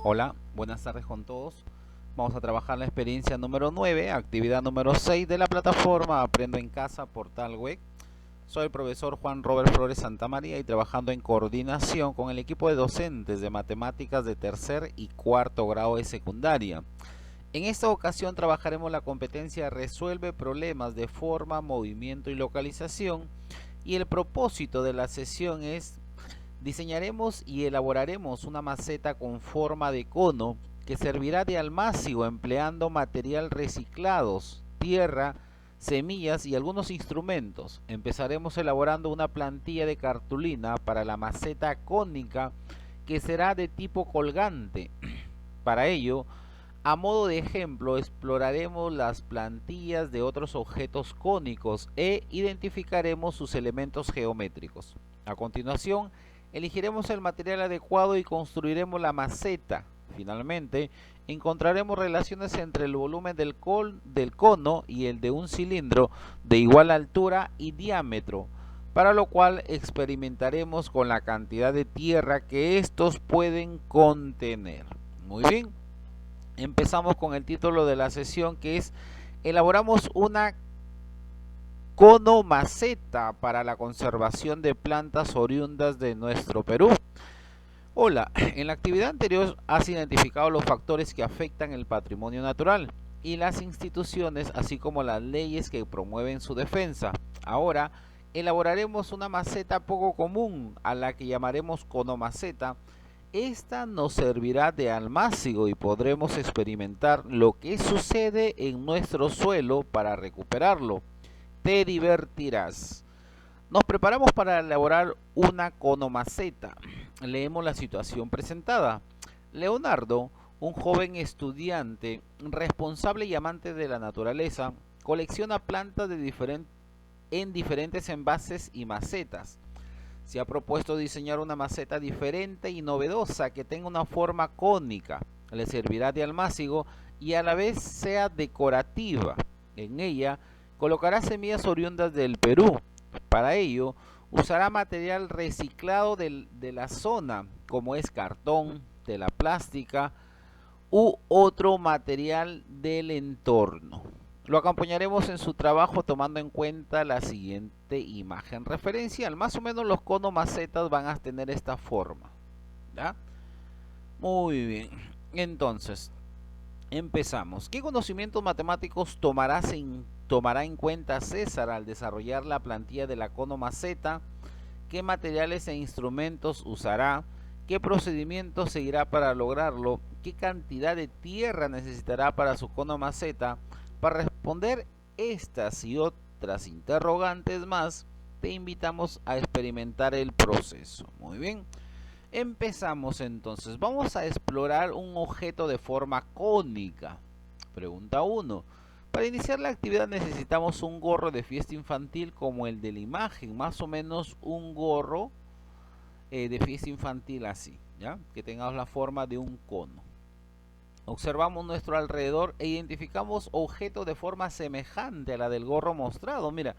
Hola, buenas tardes con todos. Vamos a trabajar la experiencia número 9, actividad número 6 de la plataforma Aprendo en Casa Portal Web. Soy el profesor Juan Robert Flores Santamaría y trabajando en coordinación con el equipo de docentes de matemáticas de tercer y cuarto grado de secundaria. En esta ocasión trabajaremos la competencia Resuelve problemas de forma, movimiento y localización, y el propósito de la sesión es: diseñaremos y elaboraremos una maceta con forma de cono que servirá de almácigo empleando material reciclados, tierra, semillas y algunos instrumentos. Empezaremos elaborando una plantilla de cartulina para la maceta cónica que será de tipo colgante. Para ello, a modo de ejemplo, exploraremos las plantillas de otros objetos cónicos e identificaremos sus elementos geométricos. A continuación, elegiremos el material adecuado y construiremos la maceta. Finalmente, encontraremos relaciones entre el volumen del cono y el de un cilindro de igual altura y diámetro, para lo cual experimentaremos con la cantidad de tierra que estos pueden contener. Muy bien. Empezamos con el título de la sesión, que es: elaboramos una conomaceta para la conservación de plantas oriundas de nuestro Perú. Hola, en la actividad anterior has identificado los factores que afectan el patrimonio natural y las instituciones, así como las leyes que promueven su defensa. Ahora elaboraremos una maceta poco común, a la que llamaremos conomaceta. Esta nos servirá de almácigo y podremos experimentar lo que sucede en nuestro suelo para recuperarlo. Te divertirás. Nos preparamos para elaborar una conomaceta. Leemos la situación presentada. Leonardo, un joven estudiante responsable y amante de la naturaleza, colecciona plantas en diferentes envases y macetas. Se ha propuesto diseñar una maceta diferente y novedosa que tenga una forma cónica, le servirá de almácigo y a la vez sea decorativa. En ella colocará semillas oriundas del Perú. Para ello usará material reciclado de la zona, como es cartón, tela plástica u otro material del entorno. Lo acompañaremos en su trabajo tomando en cuenta la siguiente imagen referencial. Más o menos los conos macetas van a tener esta forma, ¿ya? Muy bien. Entonces, empezamos. ¿Qué conocimientos matemáticos tomará en cuenta César al desarrollar la plantilla de la conomaceta? ¿Qué materiales e instrumentos usará? ¿Qué procedimiento seguirá para lograrlo? ¿Qué cantidad de tierra necesitará para su conomaceta? Para responder estas y otras interrogantes más, te invitamos a experimentar el proceso. Muy bien. Empezamos entonces. Vamos a explorar un objeto de forma cónica. Pregunta 1. Para iniciar la actividad necesitamos un gorro de fiesta infantil como el de la imagen, más o menos un gorro de fiesta infantil así, ¿ya? Que tenga la forma de un cono. Observamos nuestro alrededor e identificamos objetos de forma semejante a la del gorro mostrado. Mira,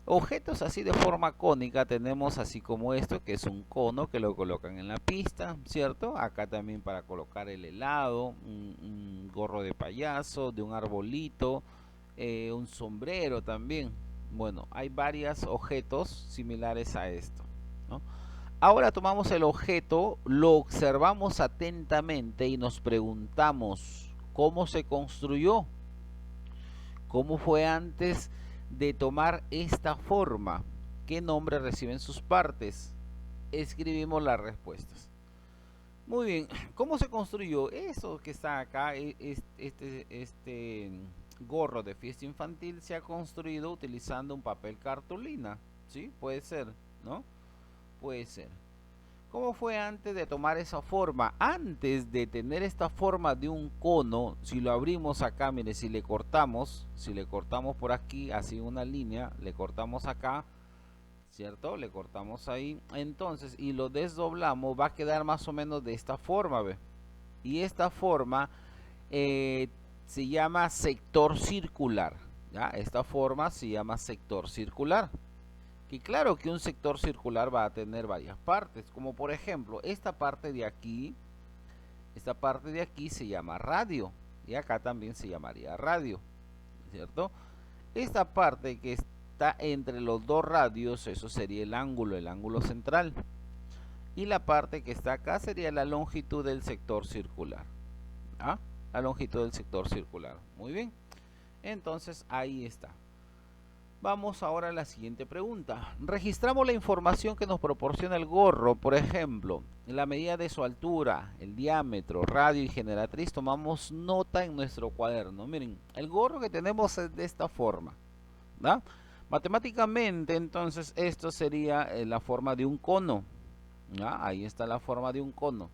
objetos así de forma cónica tenemos, así como esto, que es un cono que lo colocan en la pista, ¿cierto? Acá también para colocar el helado, un gorro de payaso, de un arbolito, un sombrero también. Bueno, hay varios objetos similares a esto, ¿no? Ahora tomamos el objeto, lo observamos atentamente y nos preguntamos cómo se construyó, cómo fue antes de tomar esta forma, qué nombre reciben sus partes. Escribimos las respuestas. Muy bien, ¿cómo se construyó? Eso que está acá, este gorro de fiesta infantil se ha construido utilizando un papel cartulina, ¿sí? Puede ser, ¿no? Puede ser. ¿Cómo fue antes de tomar esa forma? Antes de tener esta forma de un cono, si lo abrimos acá, mire, si le cortamos por aquí, así una línea, le cortamos acá, ¿cierto? Le cortamos ahí, entonces, y lo desdoblamos, va a quedar más o menos de esta forma, ¿ve? Y esta forma eh, se llama sector circular, ¿ya? Esta forma se llama sector circular. Y claro que un sector circular va a tener varias partes, como por ejemplo esta parte de aquí Esta parte de aquí se llama radio y acá también se llamaría radio, ¿cierto? Esta parte que está entre los dos radios, eso sería el ángulo central. Y la parte que está acá sería la longitud del sector circular. ¿Ah? La longitud del sector circular. Muy bien. Entonces ahí está. Vamos ahora a la siguiente pregunta. Registramos la información que nos proporciona el gorro, por ejemplo, la medida de su altura, el diámetro, radio y generatriz. Tomamos nota en nuestro cuaderno. Miren, el gorro que tenemos es de esta forma, ¿verdad? Matemáticamente, entonces, esto sería la forma de un cono. ¿Ya? Ahí está la forma de un cono.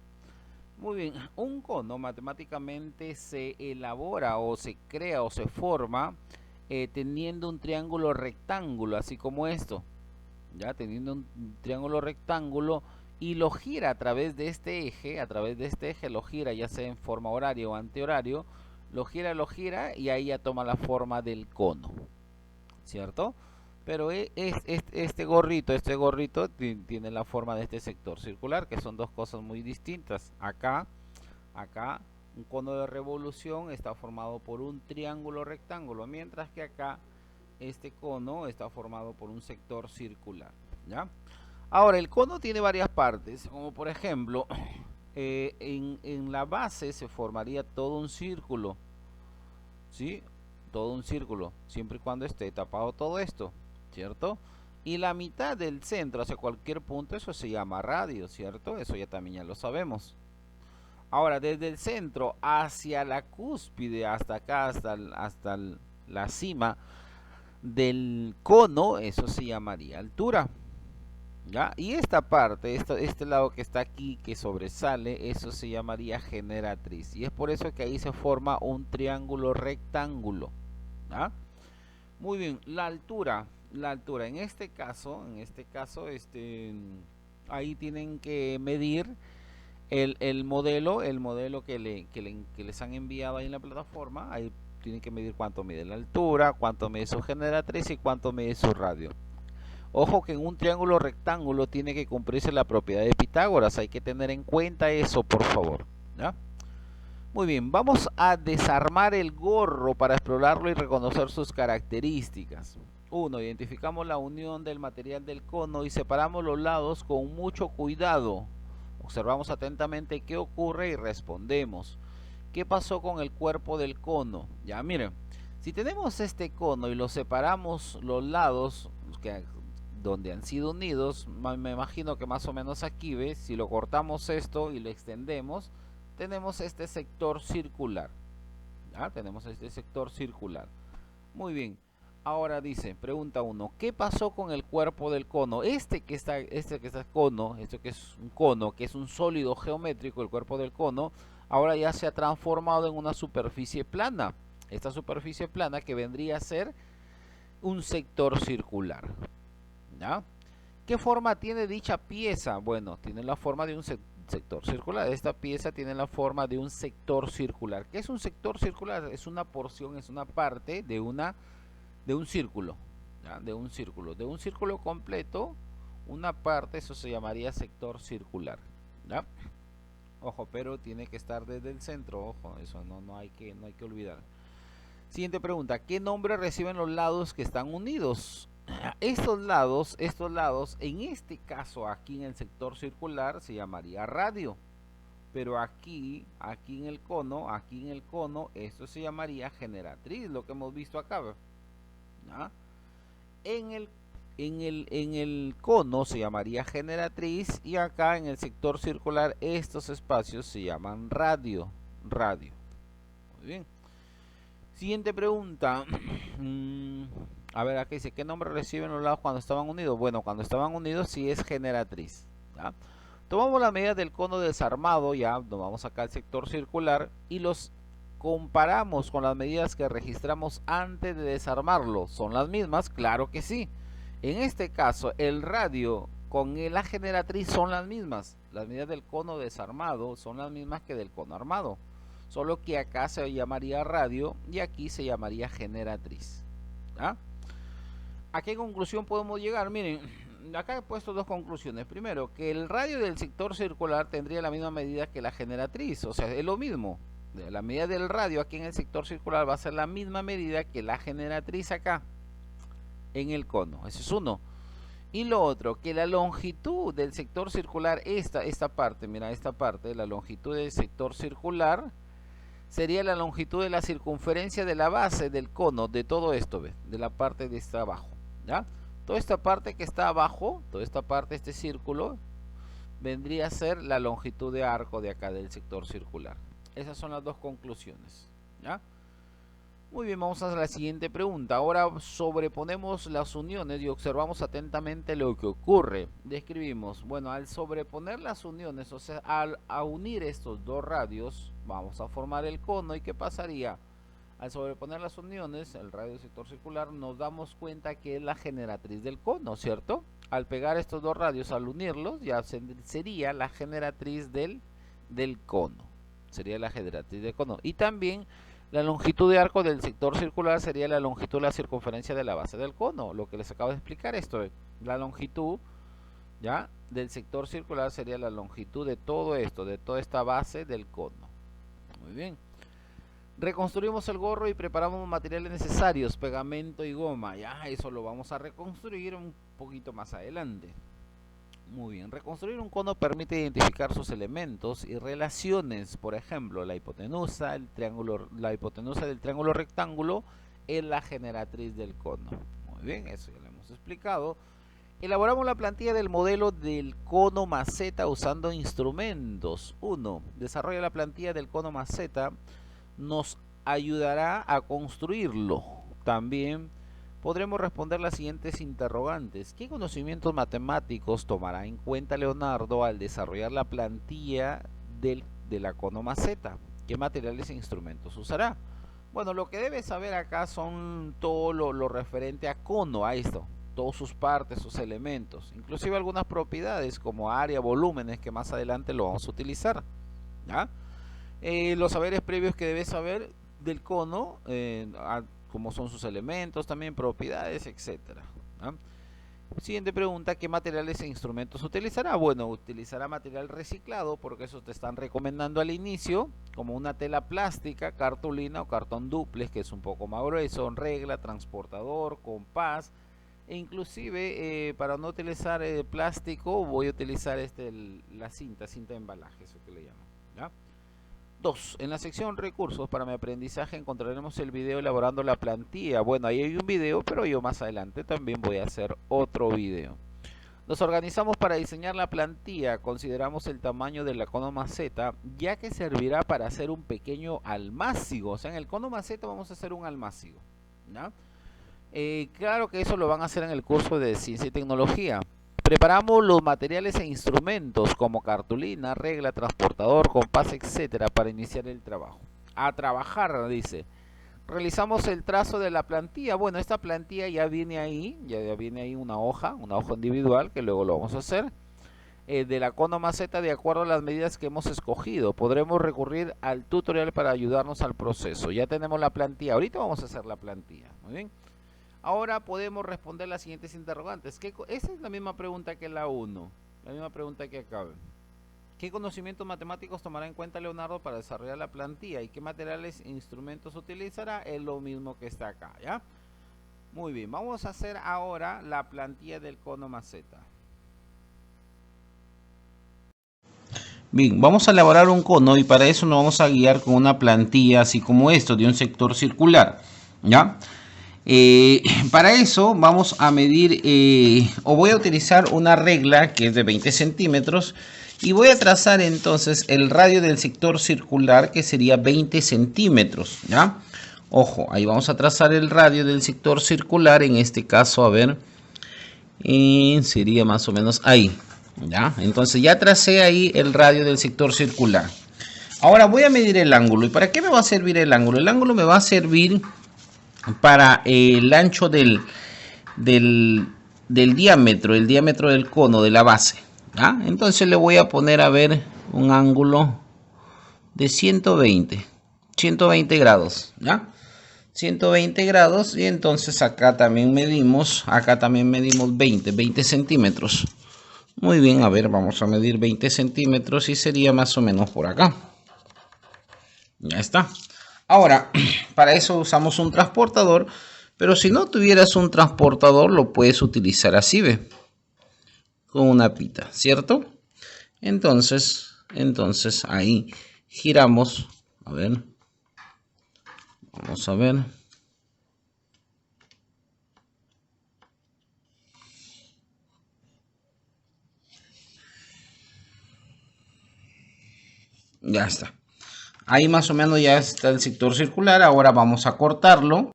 Muy bien, un cono matemáticamente se elabora o se crea o se forma teniendo un triángulo rectángulo, así como esto. Ya teniendo un triángulo rectángulo y lo gira a través de este eje, lo gira ya sea en forma horario o antihorario, lo gira y ahí ya toma la forma del cono, ¿cierto? Pero este gorrito tiene la forma de este sector circular, que son dos cosas muy distintas. Acá, un cono de revolución está formado por un triángulo rectángulo, mientras que acá este cono está formado por un sector circular, ¿ya? Ahora, el cono tiene varias partes, como por ejemplo, en la base se formaría todo un círculo, ¿sí? Todo un círculo, siempre y cuando esté tapado todo esto, ¿cierto? Y la mitad del centro hacia cualquier punto, eso se llama radio, ¿cierto? Eso ya lo sabemos. Ahora, desde el centro hacia la cúspide, hasta acá, hasta la cima del cono, eso se llamaría altura, ¿ya? Y esta parte, este lado que está aquí, que sobresale, eso se llamaría generatriz. Y es por eso que ahí se forma un triángulo rectángulo, ¿ya? Muy bien, la altura, en este caso, ahí tienen que medir el modelo que les han enviado ahí en la plataforma. Ahí tienen que medir cuánto mide la altura, cuánto mide su generatriz y cuánto mide su radio. Ojo que en un triángulo rectángulo tiene que cumplirse la propiedad de Pitágoras, hay que tener en cuenta eso, por favor, ¿ya? Muy bien, vamos a desarmar el gorro para explorarlo y reconocer sus características. 1. Identificamos la unión del material del cono y separamos los lados con mucho cuidado. Observamos atentamente qué ocurre y respondemos. ¿Qué pasó con el cuerpo del cono? Ya miren, si tenemos este cono y lo separamos los lados donde han sido unidos, me imagino que más o menos aquí, ¿ves? Si lo cortamos esto y lo extendemos, tenemos este sector circular. ¿Ya? Tenemos este sector circular. Muy bien. Ahora dice, pregunta 1, ¿qué pasó con el cuerpo del cono? Este que es un cono, que es un sólido geométrico, el cuerpo del cono, ahora ya se ha transformado en una superficie plana. Esta superficie plana que vendría a ser un sector circular, ¿ya? ¿Qué forma tiene dicha pieza? Bueno, tiene la forma de un sector circular. Esta pieza tiene la forma de un sector circular. ¿Qué es un sector circular? Es una porción, es una parte de un círculo, ¿ya? De un círculo completo, una parte, eso se llamaría sector circular, ¿ya? Ojo, pero tiene que estar desde el centro, ojo, eso no hay que olvidar. Siguiente pregunta, ¿qué nombre reciben los lados que están unidos? Estos lados, en este caso aquí en el sector circular se llamaría radio, pero aquí en el cono, esto se llamaría generatriz, lo que hemos visto acá, ¿ya? En el cono se llamaría generatriz y acá en el sector circular estos espacios se llaman radio. Muy bien. Siguiente pregunta. A ver, aquí dice, ¿qué nombre reciben los lados cuando estaban unidos? Bueno, cuando estaban unidos sí es generatriz, ¿ya? Tomamos la medida del cono desarmado, ya, nos vamos acá al sector circular y los comparamos con las medidas que registramos antes de desarmarlo. ¿Son las mismas? Claro que sí. En este caso, el radio con la generatriz son las mismas. Las medidas del cono desarmado son las mismas que del cono armado. Solo que acá se llamaría radio y aquí se llamaría generatriz, ¿ya? ¿A qué conclusión podemos llegar? Miren, acá he puesto dos conclusiones. Primero, que el radio del sector circular tendría la misma medida que la generatriz, o sea, es lo mismo. La medida del radio aquí en el sector circular va a ser la misma medida que la generatriz acá en el cono. Ese es uno. Y lo otro, que la longitud del sector circular, esta parte, mira, esta parte, la longitud del sector circular sería la longitud de la circunferencia de la base del cono, de todo esto, ¿ves? De la parte de esta abajo, ¿ya? Toda esta parte que está abajo, toda esta parte, este círculo, vendría a ser la longitud de arco de acá del sector circular. Esas son las dos conclusiones, ¿ya? Muy bien, vamos a la siguiente pregunta. Ahora sobreponemos las uniones y observamos atentamente lo que ocurre. Describimos, bueno, al sobreponer las uniones, o sea, al unir estos dos radios, vamos a formar el cono. ¿Y qué pasaría? Al sobreponer las uniones, el radio del sector circular, nos damos cuenta que es la generatriz del cono, ¿cierto? Al pegar estos dos radios, al unirlos, ya sería la generatriz del cono. Sería la generatriz del cono. Y también la longitud de arco del sector circular sería la longitud de la circunferencia de la base del cono. Lo que les acabo de explicar esto, la longitud, ¿ya?, del sector circular sería la longitud de todo esto, de toda esta base del cono. Muy bien. Reconstruimos el gorro y preparamos materiales necesarios, pegamento y goma. Ya, eso lo vamos a reconstruir un poquito más adelante. Muy bien, reconstruir un cono permite identificar sus elementos y relaciones. Por ejemplo, la hipotenusa del triángulo rectángulo es la generatriz del cono. Muy bien, eso ya lo hemos explicado. Elaboramos la plantilla del modelo del cono maceta usando instrumentos. 1. Desarrolla la plantilla del cono maceta. Nos ayudará a construirlo. También podremos responder las siguientes interrogantes. ¿Qué conocimientos matemáticos tomará en cuenta Leonardo al desarrollar la plantilla de la cono maceta? ¿Qué materiales e instrumentos usará? Bueno, lo que debe saber acá son todo lo referente a cono, a esto, todas sus partes, sus elementos, inclusive algunas propiedades como área, volúmenes, que más adelante lo vamos a utilizar, ¿ya? Los saberes previos que debe saber del cono, como son sus elementos, también propiedades, etcétera. Siguiente pregunta, ¿qué materiales e instrumentos utilizará? Bueno, utilizará material reciclado, porque eso te están recomendando al inicio, como una tela plástica, cartulina o cartón dúplex, que es un poco más grueso, regla, transportador, compás, e inclusive para no utilizar plástico voy a utilizar la cinta de embalaje, eso que le llaman, ¿ya? 2. En la sección recursos para mi aprendizaje encontraremos el video elaborando la plantilla. Bueno, ahí hay un video, pero yo más adelante también voy a hacer otro video. Nos organizamos para diseñar la plantilla. Consideramos el tamaño de la cono maceta, ya que servirá para hacer un pequeño almácigo. O sea, en el cono maceta vamos a hacer un almácigo, ¿ya? Claro que eso lo van a hacer en el curso de Ciencia y Tecnología. Preparamos los materiales e instrumentos como cartulina, regla, transportador, compás, etcétera, para iniciar el trabajo. A trabajar, dice. Realizamos el trazo de la plantilla. Bueno, esta plantilla ya viene ahí una hoja individual, que luego lo vamos a hacer, de la cono maceta de acuerdo a las medidas que hemos escogido. Podremos recurrir al tutorial para ayudarnos al proceso. Ya tenemos la plantilla. Ahorita vamos a hacer la plantilla. Muy bien. Ahora podemos responder las siguientes interrogantes. Esa es la misma pregunta que la 1, la misma pregunta que acá. ¿Qué conocimientos matemáticos tomará en cuenta Leonardo para desarrollar la plantilla? ¿Y qué materiales e instrumentos utilizará? Es lo mismo que está acá, ¿ya? Muy bien, vamos a hacer ahora la plantilla del cono maceta. Bien, vamos a elaborar un cono y para eso nos vamos a guiar con una plantilla así como esto, de un sector circular, ¿ya? Para eso vamos a medir, o voy a utilizar una regla que es de 20 centímetros y voy a trazar entonces el radio del sector circular, que sería 20 centímetros, ¿ya? Ojo, ahí vamos a trazar el radio del sector circular, en este caso, a ver, sería más o menos ahí, ¿ya? Entonces ya tracé ahí el radio del sector circular. Ahora voy a medir el ángulo. ¿Y para qué me va a servir el ángulo? El ángulo me va a servir para el ancho del diámetro, el diámetro del cono, de la base, ¿ya? Entonces le voy a poner, a ver, un ángulo de 120 grados, ¿ya? 120 grados y entonces acá también medimos 20 centímetros. Muy bien, a ver, vamos a medir 20 centímetros y sería más o menos por acá. Ya está. Ahora, para eso usamos un transportador, pero si no tuvieras un transportador lo puedes utilizar así, ¿ve? Con una pita, ¿cierto? Entonces ahí giramos, a ver. Vamos a ver. Ya está. Ahí más o menos ya está el sector circular. Ahora vamos a cortarlo.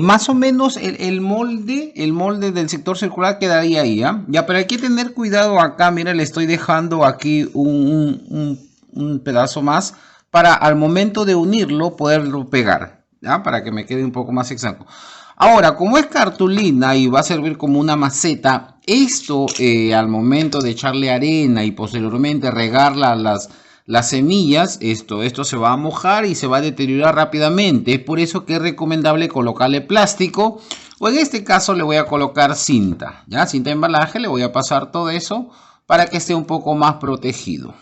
Más o menos el molde del sector circular quedaría ahí, ¿ya? Ya, pero hay que tener cuidado acá. Mira, le estoy dejando aquí un pedazo más para al momento de unirlo poderlo pegar, ¿ya? Para que me quede un poco más exacto. Ahora, como es cartulina y va a servir como una maceta, esto al momento de echarle arena y posteriormente regarla las semillas, esto se va a mojar y se va a deteriorar rápidamente. Es por eso que es recomendable colocarle plástico o en este caso le voy a colocar cinta, ¿ya? Cinta de embalaje, le voy a pasar todo eso para que esté un poco más protegido.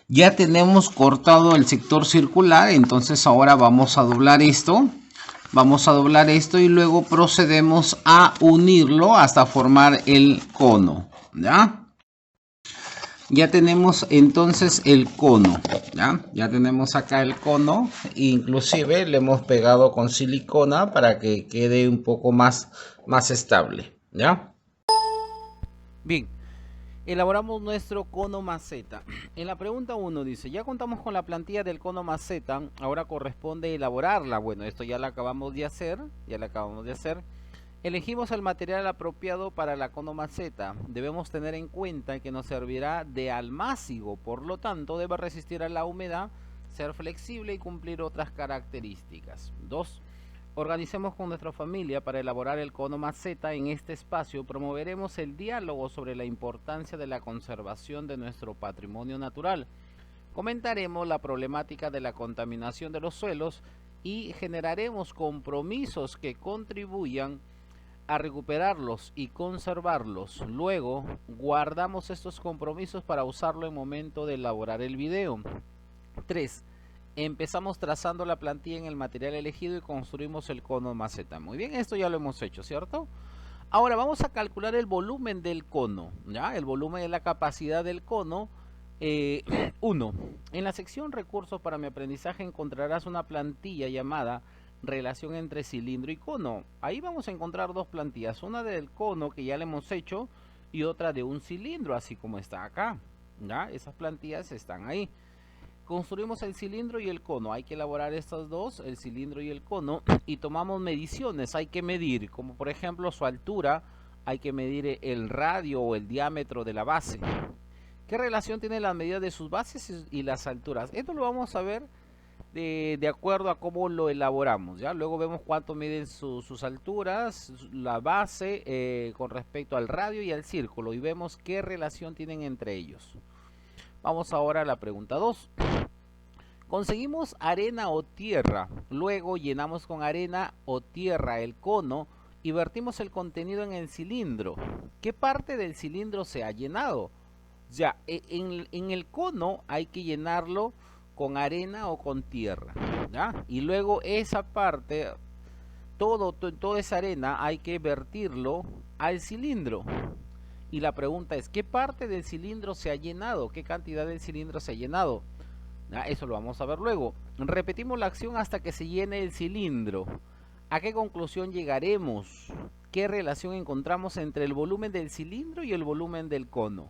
Ya tenemos cortado el sector circular, entonces ahora vamos a doblar esto. Vamos a doblar esto y luego procedemos a unirlo hasta formar el cono, ¿ya? Ya tenemos entonces el cono, ya tenemos acá el cono, inclusive le hemos pegado con silicona para que quede un poco más estable, ¿ya? Bien, elaboramos nuestro cono maceta. En la pregunta 1 dice, ya contamos con la plantilla del cono maceta, ahora corresponde elaborarla. Bueno, esto ya la acabamos de hacer, Elegimos el material apropiado para la conomaceta. Debemos tener en cuenta que nos servirá de almácigo, por lo tanto debe resistir a la humedad, ser flexible y cumplir otras características. 2. Organicemos con nuestra familia para elaborar el conomaceta. En este espacio promoveremos el diálogo sobre la importancia de la conservación de nuestro patrimonio natural. Comentaremos la problemática de la contaminación de los suelos y generaremos compromisos que contribuyan a recuperarlos y conservarlos. Luego guardamos estos compromisos para usarlo en momento de elaborar el video. 3. Empezamos trazando la plantilla en el material elegido y construimos el cono maceta. Muy bien, esto ya lo hemos hecho, ¿cierto? Ahora vamos a calcular el volumen del cono, ¿ya? El volumen es la capacidad del cono. 1. En la sección recursos para mi aprendizaje encontrarás una plantilla llamada relación entre cilindro y cono. Ahí vamos a encontrar dos plantillas, una del cono que ya le hemos hecho y otra de un cilindro, así como está acá, ¿ya? Esas plantillas están ahí. Construimos el cilindro y el cono, hay que elaborar estas dos, el cilindro y el cono, y tomamos mediciones, hay que medir, como por ejemplo su altura, hay que medir el radio o el diámetro de la base. ¿Qué relación tiene la medida de sus bases y las alturas? Esto lo vamos a ver de acuerdo a cómo lo elaboramos, ¿ya? Luego vemos cuánto miden sus alturas, la base con respecto al radio y al círculo, y vemos qué relación tienen entre ellos. Vamos ahora a la pregunta 2. Conseguimos arena o tierra, luego llenamos con arena o tierra el cono y vertimos el contenido en el cilindro. ¿Qué parte del cilindro se ha llenado? Ya, en el cono hay que llenarlo con arena o con tierra, ¿ya? Y luego esa parte, toda esa arena hay que vertirlo al cilindro. Y la pregunta es, ¿qué parte del cilindro se ha llenado? ¿Qué cantidad del cilindro se ha llenado? ¿Ya? Eso lo vamos a ver luego. Repetimos la acción hasta que se llene el cilindro. ¿A qué conclusión llegaremos? ¿Qué relación encontramos entre el volumen del cilindro y el volumen del cono?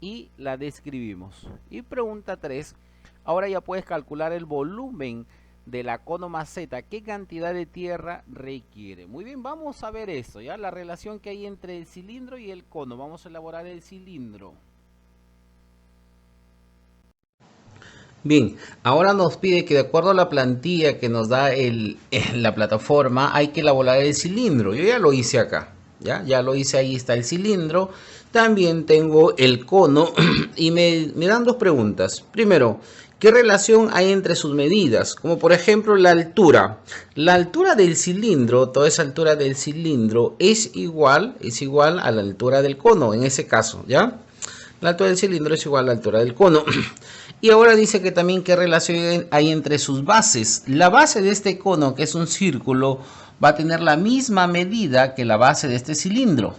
Y la describimos. Y pregunta 3. Ahora ya puedes calcular el volumen de la conomaceta. ¿Qué cantidad de tierra requiere? Muy bien, vamos a ver esto, ¿ya? La relación que hay entre el cilindro y el cono. Vamos a elaborar el cilindro. Bien, ahora nos pide que de acuerdo a la plantilla que nos da la plataforma, hay que elaborar el cilindro. Yo ya lo hice acá, ya lo hice, ahí está el cilindro. También tengo el cono y me dan dos preguntas. Primero, ¿Qué relación hay entre sus medidas? Como por ejemplo la altura. La altura del cilindro, toda esa altura del cilindro es igual a la altura del cono, en ese caso, ¿ya? La altura del cilindro es igual a la altura del cono. Y ahora dice que también qué relación hay entre sus bases. La base de este cono, que es un círculo, va a tener la misma medida que la base de este cilindro.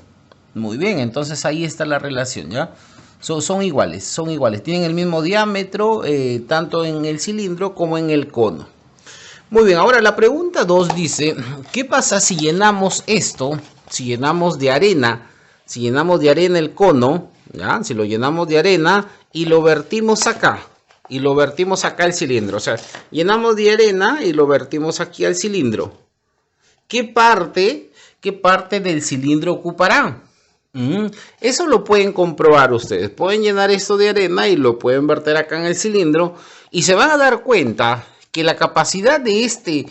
Muy bien, entonces ahí está la relación, ¿ya? Son iguales, tienen el mismo diámetro, tanto en el cilindro como en el cono. Muy bien, ahora la pregunta 2 dice, ¿qué pasa si llenamos esto, si llenamos de arena el cono, ¿ya? Si lo llenamos de arena y lo vertimos acá, el cilindro, o sea, llenamos de arena y lo vertimos aquí al cilindro. ¿Qué parte del cilindro ocupará? Eso lo pueden comprobar ustedes. Pueden llenar esto de arena y lo pueden verter acá en el cilindro y se van a dar cuenta que la capacidad de este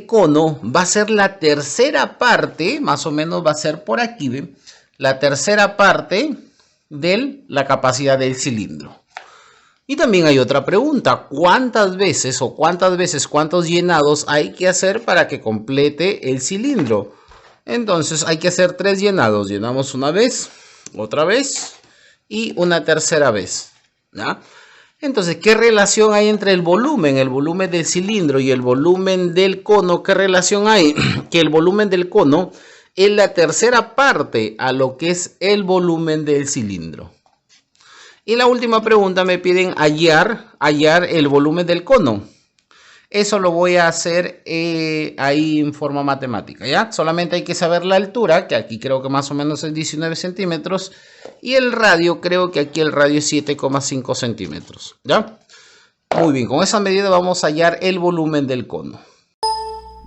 cono va a ser la tercera parte, más o menos va a ser por aquí, ¿ven? La tercera parte de la capacidad del cilindro. Y también hay otra pregunta, ¿cuántos llenados hay que hacer para que complete el cilindro? Entonces hay que hacer 3 llenados. Llenamos una vez, otra vez y una tercera vez, ¿ya? Entonces, ¿qué relación hay entre el volumen del cilindro y el volumen del cono? ¿Qué relación hay? Que el volumen del cono es la tercera parte a lo que es el volumen del cilindro. Y la última pregunta me piden hallar el volumen del cono. Eso lo voy a hacer ahí en forma matemática, ¿ya? Solamente hay que saber la altura, que aquí creo que más o menos es 19 centímetros. Y el radio, creo que aquí el radio es 7,5 centímetros, ¿ya? Muy bien, con esa medida vamos a hallar el volumen del cono.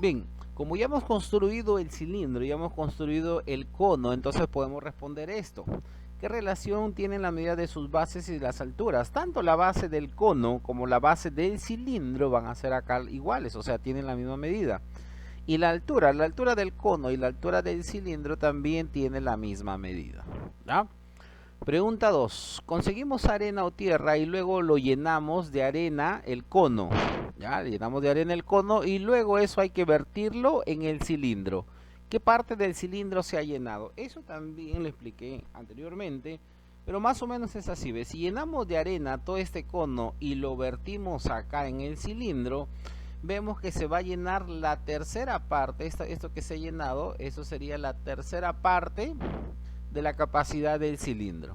Bien, como ya hemos construido el cilindro, ya hemos construido el cono, entonces podemos responder esto. ¿Qué relación tienen la medida de sus bases y las alturas? Tanto la base del cono como la base del cilindro van a ser acá iguales, o sea, tienen la misma medida. Y la altura del cono y la altura del cilindro también tienen la misma medida, ¿ya? Pregunta 2. Conseguimos arena o tierra y luego lo llenamos de arena el cono. Ya, llenamos de arena el cono y luego eso hay que vertirlo en el cilindro. ¿Qué parte del cilindro se ha llenado? Eso también lo expliqué anteriormente, pero más o menos es así. ¿Ves? Si llenamos de arena todo este cono y lo vertimos acá en el cilindro, vemos que se va a llenar la tercera parte. Esto que se ha llenado, eso sería la tercera parte de la capacidad del cilindro.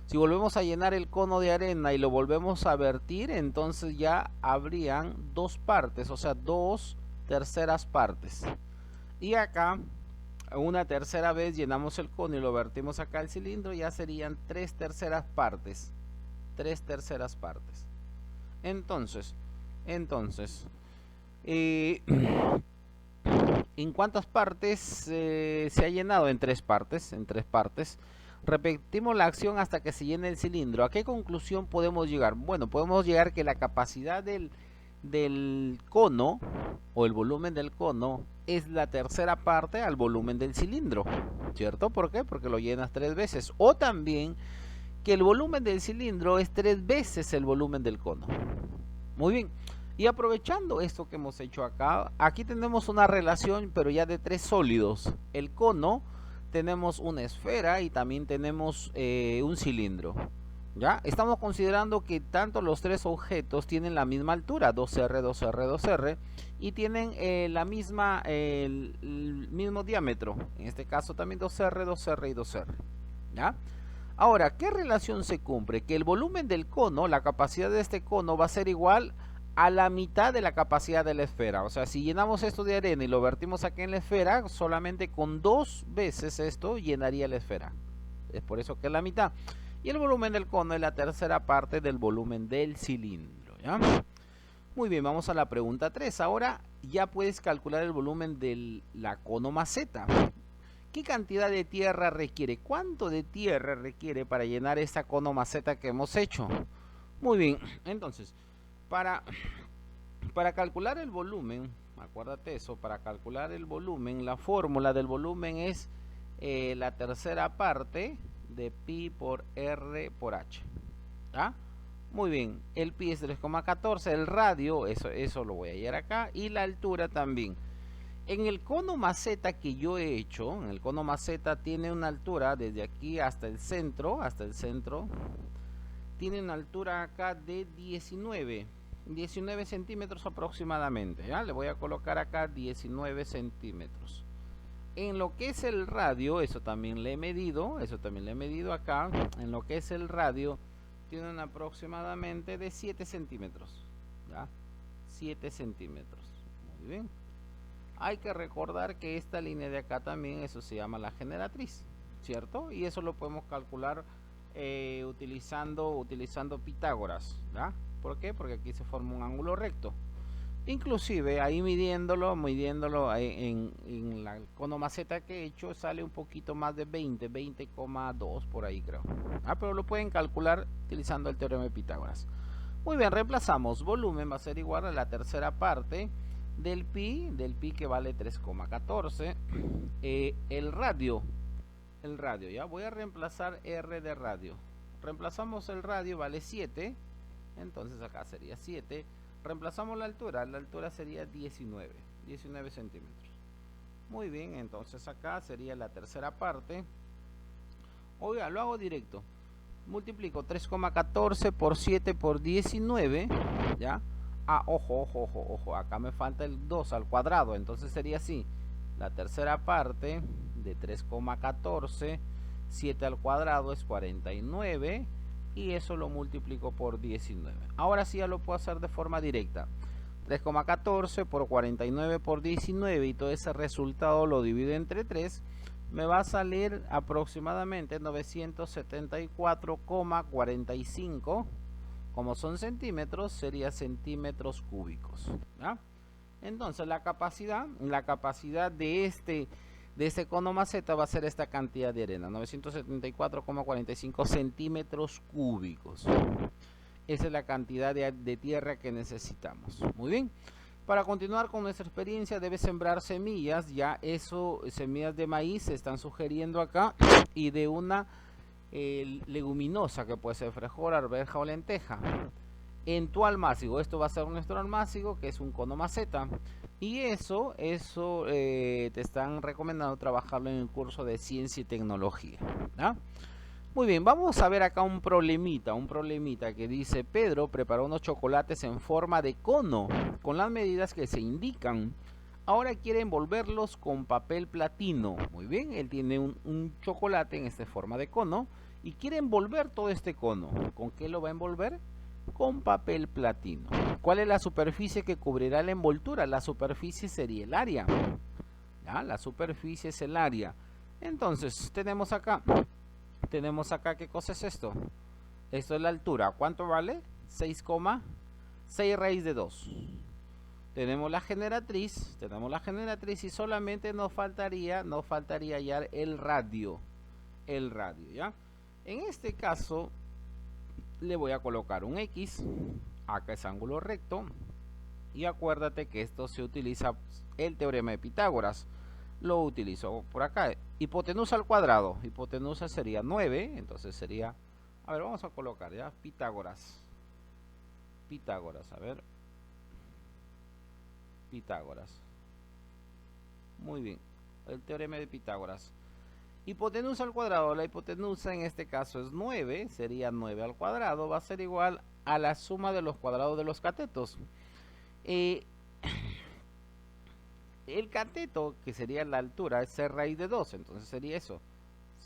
Si volvemos a llenar el cono de arena y lo volvemos a vertir, entonces ya habrían 2 partes, o sea, 2 terceras partes. Y acá, una tercera vez llenamos el cono y lo vertimos acá al cilindro, ya serían 3 terceras partes. 3 terceras partes. Entonces, ¿en cuántas partes se ha llenado? En 3 partes, Repetimos la acción hasta que se llene el cilindro. ¿A qué conclusión podemos llegar? Bueno, podemos llegar que la capacidad del cono o el volumen del cono es la tercera parte al volumen del cilindro, ¿cierto? ¿Por qué? Porque lo llenas 3 veces. O también que el volumen del cilindro es 3 veces el volumen del cono. Muy bien. Y aprovechando esto que hemos hecho acá, aquí tenemos una relación, pero ya de 3 sólidos. El cono, tenemos una esfera y también tenemos un cilindro. ¿Ya? Estamos considerando que tanto los 3 objetos tienen la misma altura, 2R, 2R, 2R, y tienen el mismo diámetro. En este caso también 2R, 2R y 2R. ¿Ya? Ahora, ¿qué relación se cumple? Que el volumen del cono, la capacidad de este cono va a ser igual a la mitad de la capacidad de la esfera. O sea, si llenamos esto de arena y lo vertimos aquí en la esfera, solamente con 2 veces esto llenaría la esfera. Es por eso que es la mitad. Y el volumen del cono es la tercera parte del volumen del cilindro, ¿ya? Muy bien, vamos a la pregunta 3. Ahora ya puedes calcular el volumen de la conomaceta. ¿Qué cantidad de tierra requiere? ¿Cuánto de tierra requiere para llenar esta conomaceta que hemos hecho? Muy bien, entonces, para calcular el volumen, acuérdate eso, para calcular el volumen, la fórmula del volumen es la tercera parte de pi por r por h. ¿Ya? Muy bien, el pi es 3,14, el radio, eso lo voy a hallar acá, y la altura también. En el cono maceta que yo he hecho, en el cono maceta tiene una altura desde aquí hasta el centro, tiene una altura acá de 19 centímetros aproximadamente, ¿ya? Le voy a colocar acá 19 centímetros. En lo que es el radio, eso también le he medido acá, en lo que es el radio, tienen aproximadamente de 7 centímetros, ¿ya? 7 centímetros, muy bien. Hay que recordar que esta línea de acá también, eso se llama la generatriz, ¿cierto? Y eso lo podemos calcular utilizando Pitágoras, ¿ya? ¿Por qué? Porque aquí se forma un ángulo recto. Inclusive ahí midiéndolo en la cono maceta que he hecho sale un poquito más de 20,2 por ahí creo. Pero lo pueden calcular utilizando el teorema de Pitágoras. Muy bien, reemplazamos. Volumen va a ser igual a la tercera parte del pi que vale 3,14. El radio, ya voy a reemplazar R de radio. Reemplazamos el radio, vale 7. Entonces acá sería 7. Reemplazamos la altura sería 19 centímetros. Muy bien, entonces acá sería la tercera parte. Oiga, lo hago directo. Multiplico 3,14 por 7 por 19, ¿ya? Ojo, acá me falta el 2 al cuadrado, entonces sería así. La tercera parte de 3,14, 7 al cuadrado es 49. Y eso lo multiplico por 19. Ahora sí ya lo puedo hacer de forma directa. 3,14 por 49 por 19 y todo ese resultado lo divido entre 3. Me va a salir aproximadamente 974,45. Como son centímetros, sería centímetros cúbicos, ¿ya? Entonces la capacidad de este cono maceta va a ser esta cantidad de arena, 974,45 centímetros cúbicos. Esa es la cantidad de tierra que necesitamos. Muy bien. Para continuar con nuestra experiencia debe sembrar semillas. Ya semillas de maíz se están sugiriendo acá. Y de una leguminosa que puede ser frijol, arveja o lenteja. En tu almácigo, esto va a ser nuestro almácigo, que es un cono maceta. Y eso te están recomendando trabajarlo en el curso de ciencia y tecnología, ¿no? Muy bien, vamos a ver acá un problemita que dice: Pedro preparó unos chocolates en forma de cono con las medidas que se indican. Ahora quiere envolverlos con papel platino. Muy bien, él tiene un chocolate en esta forma de cono y quiere envolver todo este cono. ¿Con qué lo va a envolver? Con papel platino. ¿Cuál es la superficie que cubrirá la envoltura? La superficie sería el área. ¿Ya? La superficie es el área. Entonces, tenemos acá, ¿qué cosa es esto? Esto es la altura. ¿Cuánto vale? 6,6 raíz de 2. Tenemos la generatriz y solamente nos faltaría hallar el radio, ¿ya? En este caso le voy a colocar un X, acá es ángulo recto, y acuérdate que esto se utiliza el teorema de Pitágoras, lo utilizo por acá. Hipotenusa al cuadrado, hipotenusa sería 9, entonces sería, a ver, vamos a colocar ya, Pitágoras, a ver, Pitágoras, muy bien, el teorema de Pitágoras. Hipotenusa al cuadrado, la hipotenusa en este caso es 9, sería 9 al cuadrado, va a ser igual a la suma de los cuadrados de los catetos. El cateto, que sería la altura, es 6 raíz de 2, entonces sería eso,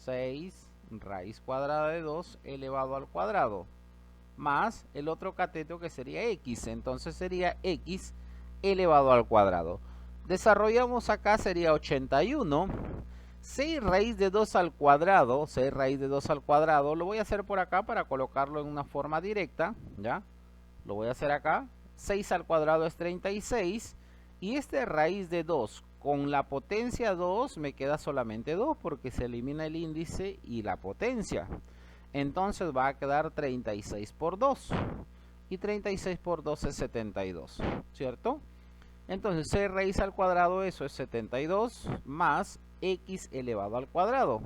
6 raíz cuadrada de 2 elevado al cuadrado, más el otro cateto que sería x, entonces sería x elevado al cuadrado. Desarrollamos acá, sería 81. 6 raíz de 2 al cuadrado, lo voy a hacer por acá para colocarlo en una forma directa, ¿ya? Lo voy a hacer acá, 6 al cuadrado es 36, y este raíz de 2 con la potencia 2 me queda solamente 2 porque se elimina el índice y la potencia. Entonces va a quedar 36 por 2, y 36 por 2 es 72, ¿cierto? Entonces 6 raíz al cuadrado, eso es 72, más x elevado al cuadrado.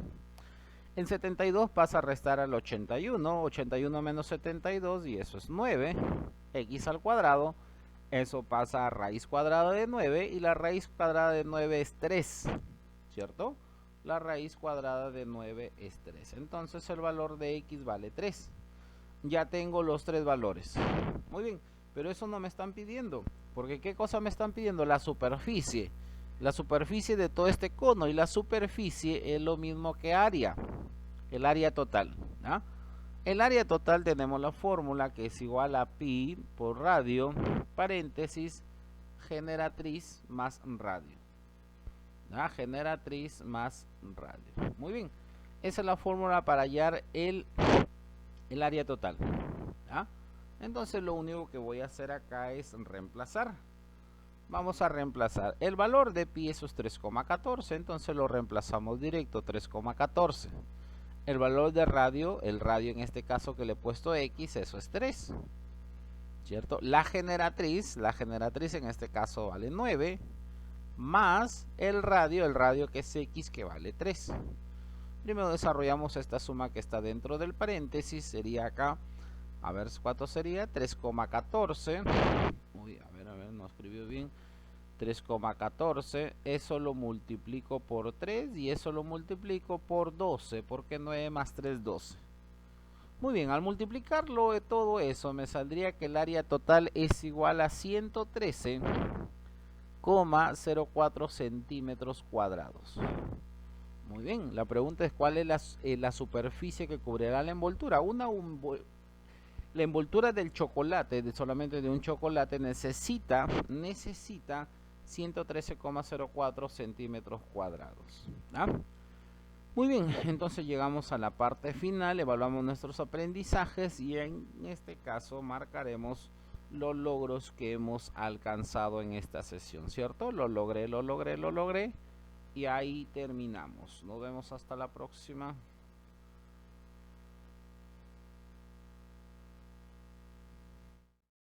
El 72 pasa a restar al 81, 81 menos 72 y eso es 9, x al cuadrado, eso pasa a raíz cuadrada de 9 y la raíz cuadrada de 9 es 3, ¿cierto? La raíz cuadrada de 9 es 3, entonces el valor de x vale 3. Ya tengo los tres valores. Muy bien, pero eso no me están pidiendo, porque ¿qué cosa me están pidiendo? La superficie de todo este cono, y la superficie es lo mismo que área, el área total, ¿ah? El área total tenemos la fórmula que es igual a pi por radio, paréntesis, generatriz más radio, ¿ah? Generatriz más radio. Muy bien, esa es la fórmula para hallar el área total, ¿ah? Entonces lo único que voy a hacer acá es reemplazar. Vamos a reemplazar el valor de pi, eso es 3,14, entonces lo reemplazamos directo, 3,14. El valor de radio, el radio en este caso que le he puesto x, eso es 3, ¿cierto? La generatriz en este caso vale 9, más el radio que es x, que vale 3. Primero desarrollamos esta suma que está dentro del paréntesis, sería acá, a ver cuánto sería, 3,14. Uy, a ver, no escribió bien. 3,14, eso lo multiplico por 3 y eso lo multiplico por 12, porque 9 más 3, 12. Muy bien, al multiplicarlo de todo eso, me saldría que el área total es igual a 113,04 centímetros cuadrados. Muy bien, la pregunta es cuál es la superficie que cubrirá la envoltura. La envoltura del chocolate, solamente de un chocolate, necesita 113,04 centímetros cuadrados, ¿ah? Muy bien, entonces llegamos a la parte final, evaluamos nuestros aprendizajes y en este caso marcaremos los logros que hemos alcanzado en esta sesión, ¿cierto? Lo logré y ahí terminamos. Nos vemos hasta la próxima.